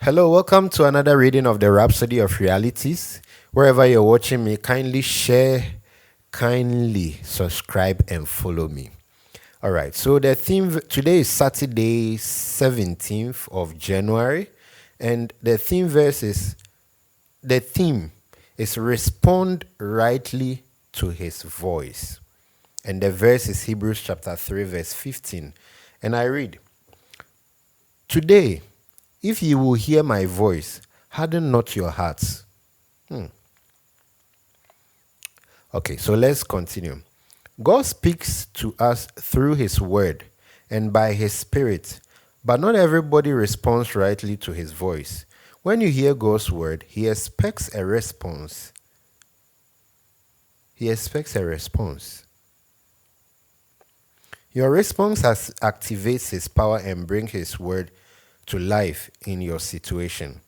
Hello, welcome to another reading of the Rhapsody of Realities. Wherever you're watching me, kindly share, kindly subscribe, and follow me. All right, so the theme today is Saturday, 17th of January, and the theme is respond rightly to his voice. And the verse is Hebrews chapter 3, verse 15. And I read, "Today, if you will hear my voice, harden not your hearts." Okay, so let's continue. God speaks to us through his word and by his spirit, but not everybody responds rightly to his voice. When you hear God's word, he expects a response. He expects a response. Your response activates his power and brings his word to life in your situation.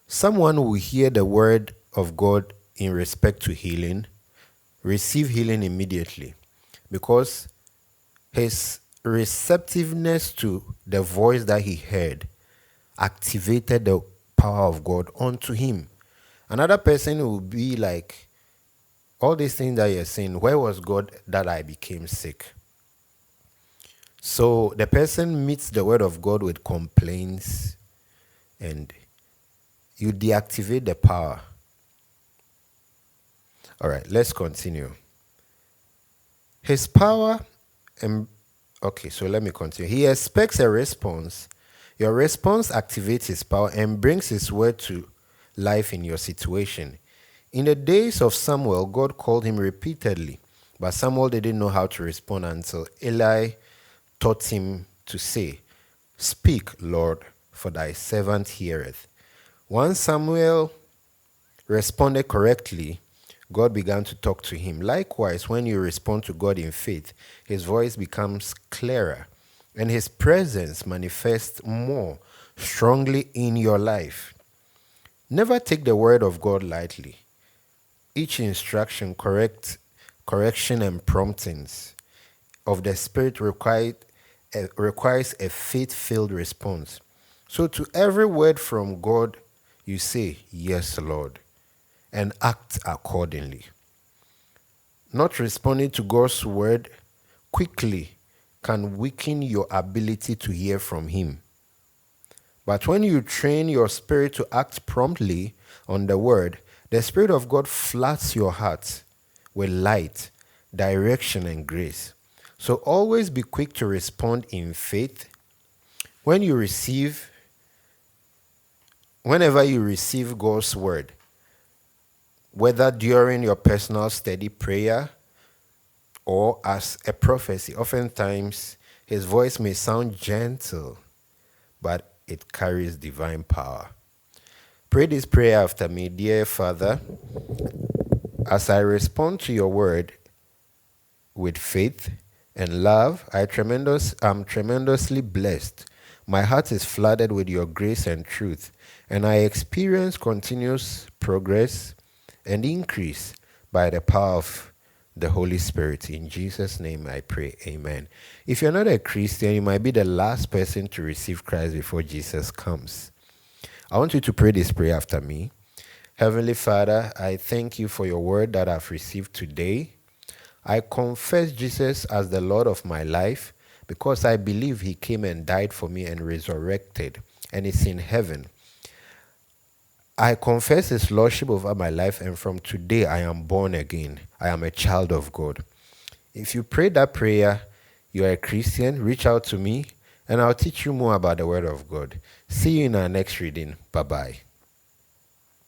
Someone will hear the word of God in respect to healing, receive healing immediately, because his receptiveness to the voice that he heard activated the power of God onto him. Another person will be like, all these things that you're saying, where was God that I became sick? So the person meets the word of God with complaints and you deactivate the power. All right, let's continue. His power, so let me continue. He expects a response. Your response activates his power and brings his word to life in your situation. In the days of Samuel, God called him repeatedly, but Samuel didn't know how to respond until Eli taught him to say, "Speak, Lord, for thy servant heareth." Once Samuel responded correctly, God began to talk to him. Likewise, when you respond to God in faith, his voice becomes clearer and his presence manifests more strongly in your life. Never take the word of God lightly. Each instruction, correction, and promptings of the Spirit requires a faith-filled response. So to every word from God, you say, "Yes, Lord," and act accordingly. Not responding to God's word quickly can weaken your ability to hear from him. But when you train your spirit to act promptly on the word, the Spirit of God floods your heart with light, direction, and grace. So always be quick to respond in faith. Whenever you receive God's word, whether during your personal steady prayer or as a prophecy, oftentimes his voice may sound gentle, but it carries divine power. Pray this prayer after me. Dear Father, as I respond to your word with faith and love, I'm tremendously blessed. My heart is flooded with your grace and truth, and I experience continuous progress and increase by the power of the Holy Spirit. In Jesus' name I pray, amen. If you're not a Christian, you might be the last person to receive Christ before Jesus comes. I want you to pray this prayer after me. Heavenly Father, I thank you for your word that I've received today. I confess Jesus as the Lord of my life because I believe he came and died for me and resurrected and is in heaven. I confess his lordship over my life, and from today I am born again. I am a child of God. If you pray that prayer, you are a Christian, reach out to me and I'll teach you more about the word of God. See you in our next reading. Bye-bye.